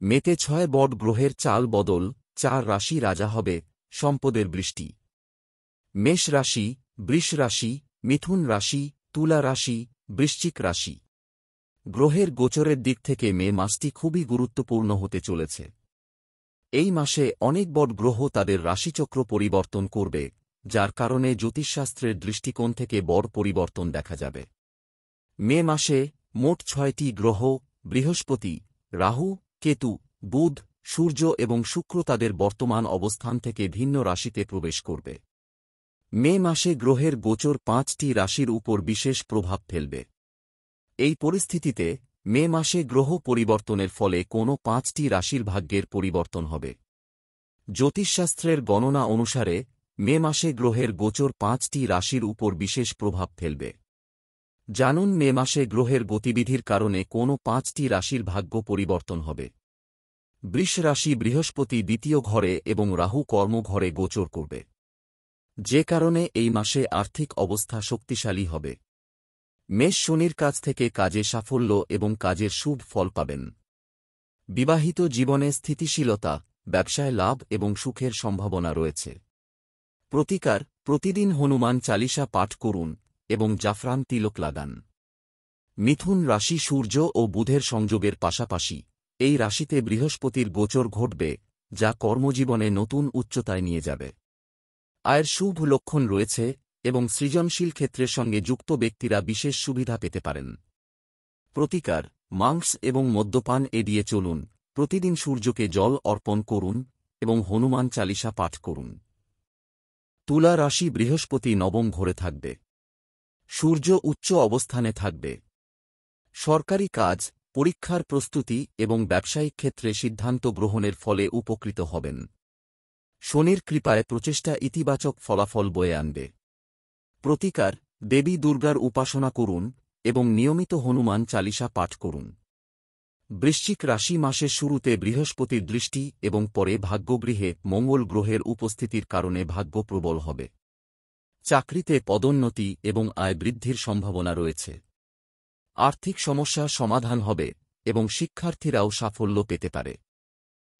মেতে 6 বট গ্রহের চাল বদল, 4 রাশি রাজা হবে, সম্পদের বৃষ্টি। মেষ রাশি, বৃষ রাশি, মিথুন রাশি, তুলা রাশি, বৃশ্চিক রাশি। গ্রহের গোচরের দিক থেকে মে মাসটি খুবই গুরুত্বপূর্ণ হতে চলেছে। এই মাসে অনেক বট গ্রহ তাদের রাশিচক্র পরিবর্তন করবে, যার কারণে জ্যোতিষশাস্ত্রের দৃষ্টিকোণ থেকে বড় পরিবর্তন দেখা যাবে। মে মাসে মোট 6টি গ্রহ বৃহস্পতি, রাহু, কেতু, বুধ, সূর্য এবং শুক্র তাদের বর্তমান অবস্থান থেকে ভিন্ন রাশিতে প্রবেশ করবে। মে মাসে গ্রহের গোচর 5টি রাশির উপর বিশেষ প্রভাব ফেলবে। এই পরিস্থিতিতে মে মাসে গ্রহ পরিবর্তনের ফলে কোনো 5টি রাশির ভাগ্যের পরিবর্তন হবে। জ্যোতিষশাস্ত্রের গণনা অনুসারে মে মাসে গ্রহের গোচর 5টি রাশির উপর বিশেষ প্রভাব ফেলবে। জানুন মে মাসে গ্রহের গতিবিধির কারণে কোনো 5টি রাশির ভাগ্য পরিবর্তন হবে। বৃষ রাশি বৃহস্পতি দ্বিতীয় ঘরে এবং রাহু কর্মঘরে গোচর করবে, যে কারণে এই মাসে আর্থিক অবস্থা শক্তিশালী হবে। মেষ শনির কাছ থেকে কাজে সাফল্য এবং কাজের শুভ ফল পাবেন। বিবাহিত জীবনে স্থিতিশীলতা, ব্যবসায় লাভ এবং সুখের সম্ভাবনা রয়েছে। প্রতিকার: প্রতিদিন হনুমান চালিসা পাঠ করুন এবং জাফরান তিলক লাগান। মিথুন রাশি সূর্য ও বুধের সংযোগের পাশাপাশি এই রাশিতে বৃহস্পতির গোচর ঘটবে, যা কর্মজীবনে নতুন উচ্চতায় নিয়ে যাবে। আয়ের শুভ লক্ষণ রয়েছে এবং সৃজনশীল ক্ষেত্রের সঙ্গে যুক্ত ব্যক্তিরা বিশেষ সুবিধা পেতে পারেন। প্রতিকার: মাংস এবং মদ্যপান এড়িয়ে চলুন, প্রতিদিন সূর্যকে জল অর্পণ করুন এবং হনুমান চালিসা পাঠ করুন। তুলা রাশি বৃহস্পতি নবম ঘরে থাকবে, সূর্য উচ্চ অবস্থানে থাকবে। সরকারি কাজ, পরীক্ষার প্রস্তুতি এবং ব্যবসায়িক ক্ষেত্রে সিদ্ধান্ত গ্রহণের ফলে উপকৃত হবেন। শনির কৃপায় প্রচেষ্টা ইতিবাচক ফলাফল বয়ে আনবে। প্রতিকার: দেবী দুর্গার উপাসনা করুন এবং নিয়মিত হনুমান চালিসা পাঠ করুন। বৃশ্চিক রাশি মাসের শুরুতে বৃহস্পতির দৃষ্টি এবং পরে ভাগ্যগৃহে মঙ্গল গ্রহের উপস্থিতির কারণে ভাগ্য প্রবল হবে। চাকরিতে পদোন্নতি এবং আয় বৃদ্ধির সম্ভাবনা রয়েছে। আর্থিক সমস্যা সমাধান হবে এবং শিক্ষার্থীরাও সাফল্য পেতে পারে।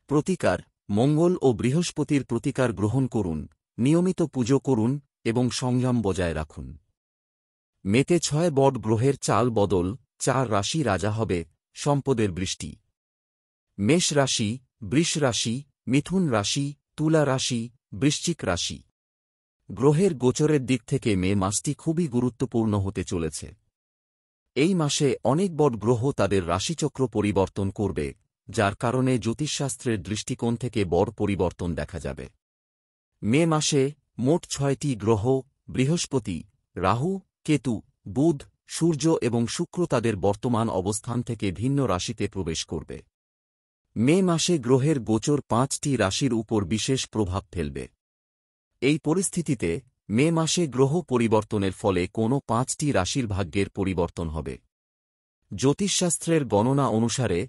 প্রতিকার: মঙ্গল ও বৃহস্পতির প্রতিকার গ্রহণ করুন, নিয়মিত পুজো করুন এবং সংযম বজায় রাখুন। মেতে 6 বট গ্রহের চাল বদল, 4 রাশি রাজা হবে, সম্পদের বৃষ্টি। মেষ রাশি, বৃষ রাশি, মিথুন রাশি, তুলা রাশি, বৃশ্চিক রাশি। গ্রহের গোচরের দিক থেকে মে মাসটি খুবই গুরুত্বপূর্ণ হতে চলেছে। এই মাসে অনেক বট গ্রহ তাদের রাশিচক্র পরিবর্তন করবে, যার কারণে জ্যোতিষশাস্ত্রের দৃষ্টিকোণ থেকে বড় পরিবর্তন দেখা যাবে। মে মাসে মোট 6টি গ্রহ বৃহস্পতি, রাহু, কেতু, বুধ, সূর্য এবং শুক্র তাদের বর্তমান অবস্থান থেকে ভিন্ন রাশিতে প্রবেশ করবে। মে মাসে গ্রহের গোচর 5টি রাশির উপর বিশেষ প্রভাব ফেলবে। এই পরিস্থিতিতে মে মাসে গ্রহ পরিবর্তনের ফলে কোনো 5টি রাশির ভাগ্যের পরিবর্তন হবে। জ্যোতিষশাস্ত্রের গণনা অনুসারে